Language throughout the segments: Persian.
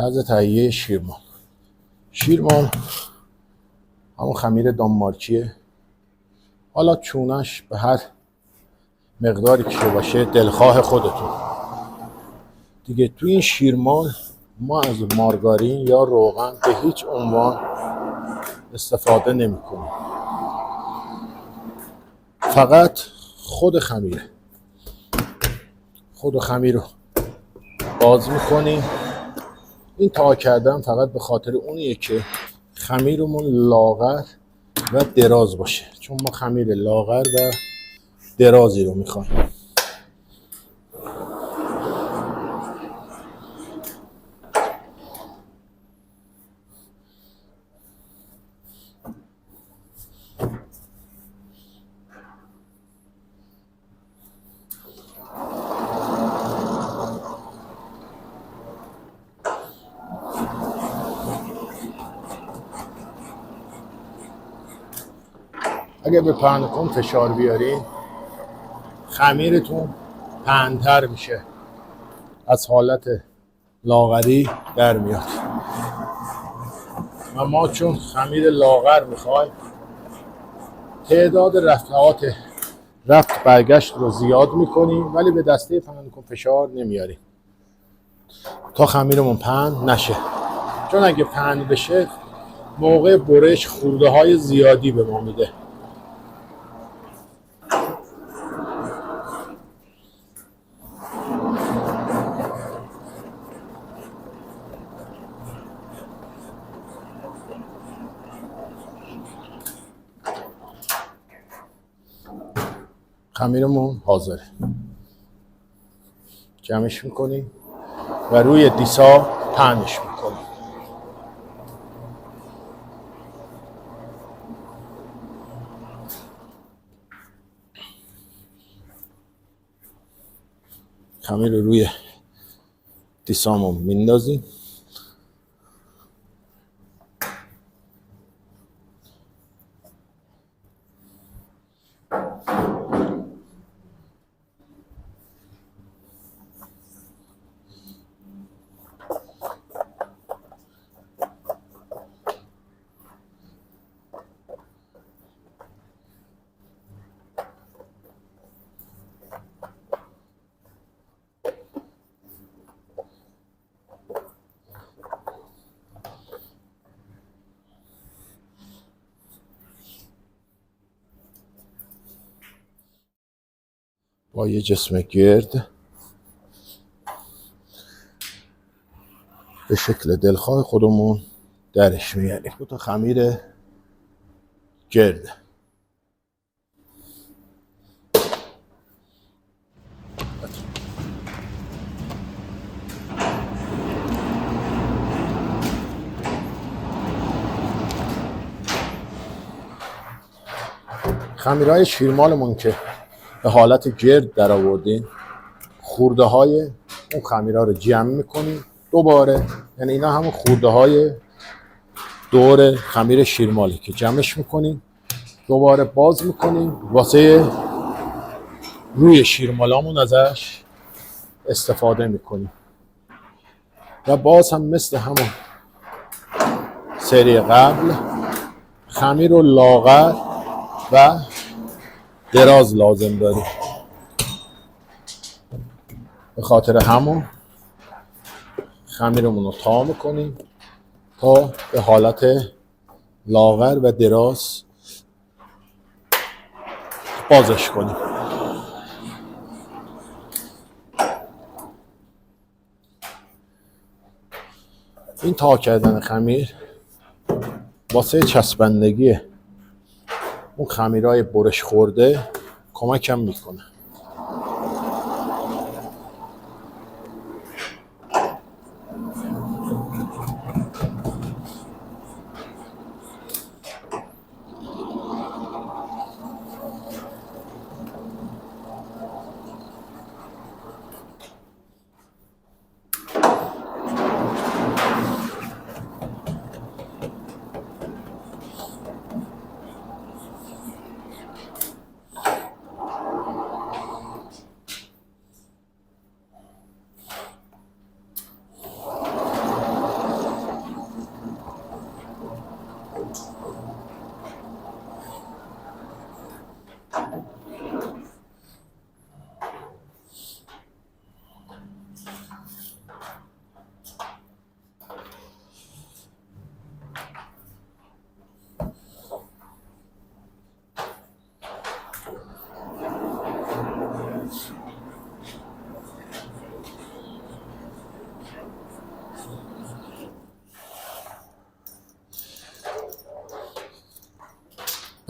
طرز تهیه شیرمال. شیرمال همون خمیر دانمارکیه. حالا چونش به هر مقداری که باشه دلخواه خودتون دیگه. تو این شیرمال ما از مارگارین یا روغن به هیچ عنوان استفاده نمی کنیم، فقط خود خمیر رو باز میکنیم. این تا کردن فقط به خاطر اونیه که خمیرمون لاغر و دراز باشه، چون ما خمیر لاغر و درازی رو میخوایم. اگه به پهنکن فشار بیارین خمیرتون پهن‌تر میشه، از حالت لاغری در میاد. و ما چون خمیر لاغر میخوایم تعداد رفت برگشت رو زیاد میکنیم، ولی به دسته پهنکن فشار نمیاریم تا خمیرمون پهن نشه. چون اگه پهن بشه موقع برش خورده های زیادی به ما میده. خمیرمون حاضره. جمعش میکنیم و روی دیسا پهنش میکنیم. خمیر رو روی دیسامون میندازیم. با یه جسم گرد به شکل دلخواه خودمون درش میاریم. دو تا خمیر گرد. خمیرهای شیرمالمون که به حالت گرد در آوردیم، خورده های اون خمیرها رو جمع میکنیم دوباره. یعنی اینا همون خورده های دور خمیر شیرمالی که جمعش میکنیم دوباره باز میکنیم واسه روی شیرمالامون ازش استفاده میکنیم. و باز هم مثل همون سری قبل خمیر و لاغر و دراز لازم داریم. به خاطر همون خمیرمون رو تا میکنیم تا به حالت لاغر و دراز بازش کنیم. این تا کردن خمیر واسه چسبندگی اون خمیرهای برش خورده کمکم میکنه.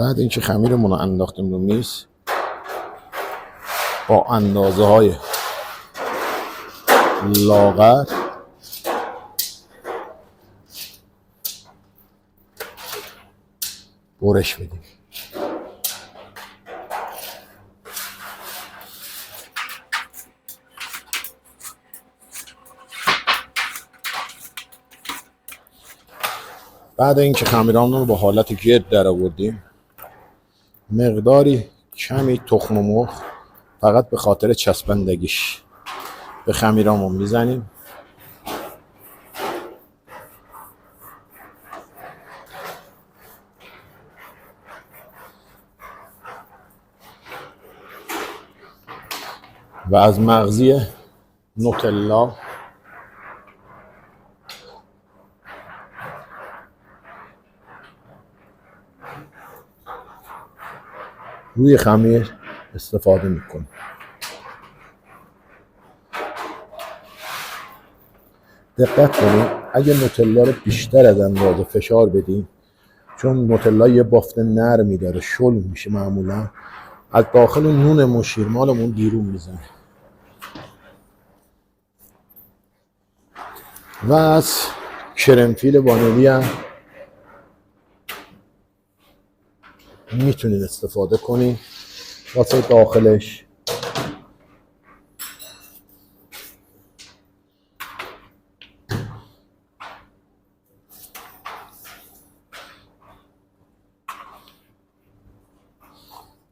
بعد اینکه خمیرمون رو انداختیم رو میز، با اندازه های لاغر برش بدیم. بعد اینکه خمیرامون رو به حالت گرد در آوردیم، مقداری کمی تخم مرغ فقط به خاطر چسبندگیش به خمیرامون میزنیم. و از مغزی نوتلا روی خمیر استفاده میکنیم. دقت کنید اگه نوتلا رو بیشتر از اندازه فشار بدیم، چون نوتلا یه بافت نرمی داره، شل میشه معمولا، از داخل نونمون شیرمالمون بیرون میزنه. و از کرمفیل وانیلی هم میتونید استفاده کنید واسه داخلش.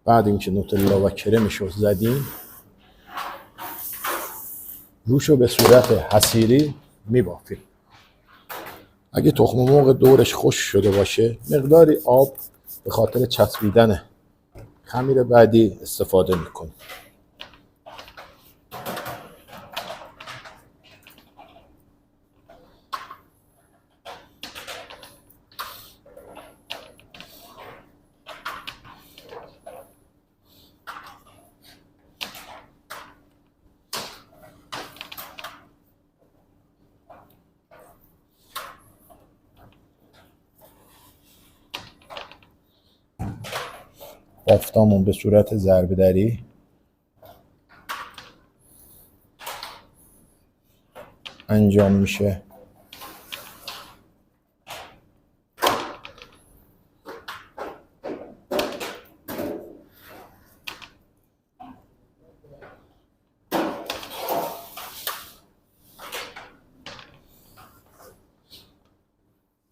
بعد اینکه نوتلا و کرمش رو زدیم، روش رو به صورت حصیری میبافیم. اگه تخم مرغ دورش خشک شده باشه، مقداری آب به خاطر چسبیدن خمیر بعدی استفاده میکنیم. بافتامون به صورت ضربه دری انجام میشه.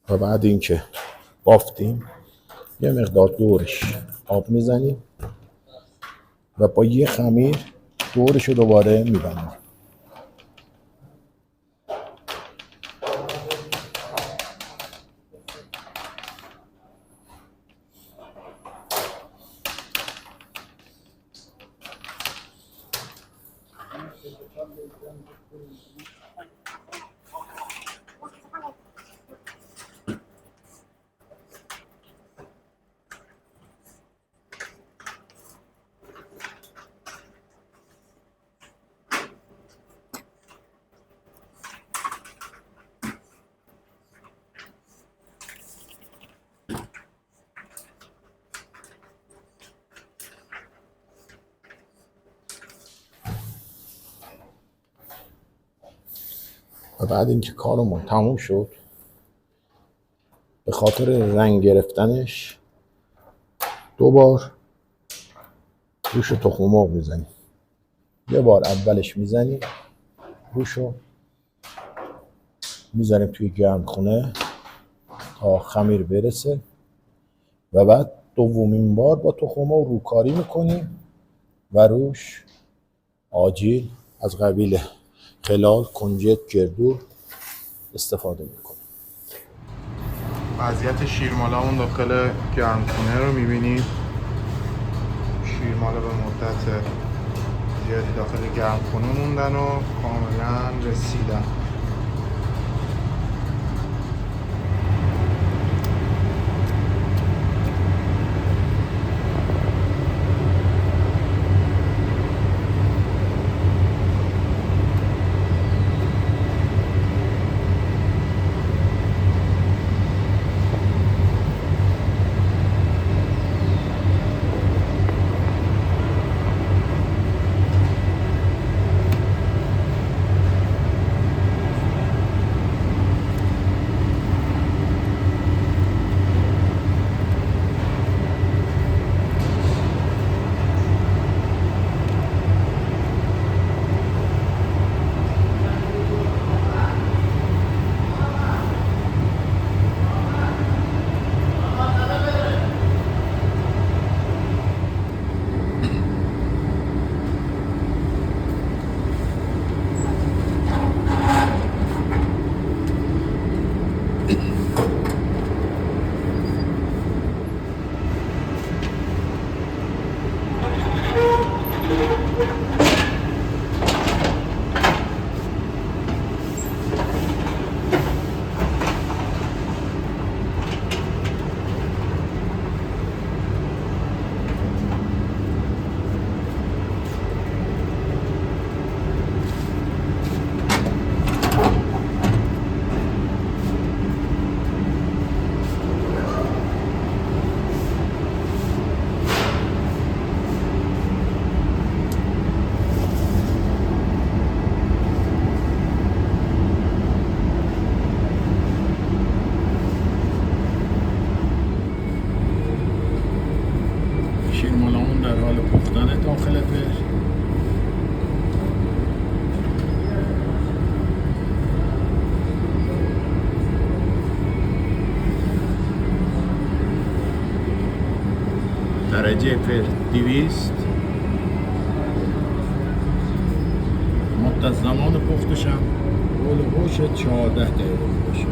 و بعد اینکه بافتیم، یه مقدار دورش آب میزنیم و با یه خمیر دورش رو دوباره میبندیم. و بعد اینکه کارمون تموم شد، به خاطر رنگ گرفتنش دوبار روش تخم مرغ میزنیم. یه بار اولش میزنیم، روشو میذاریم توی گرمخونه تا خمیر برسه و بعد دومین بار با تخم مرغ روکاری میکنیم و روش آجیل از قبیل خلال، کنجد، گردو استفاده میکنیم. وضعیت شیرمالامون داخل گرمخونه رو میبینید. شیرمالا به مدت زیادی داخل گرمخونه موندن و کاملا رسیدن. درجه فلفل 200. مدت زمان پختش هم هولوش 14 دقیقه باشه.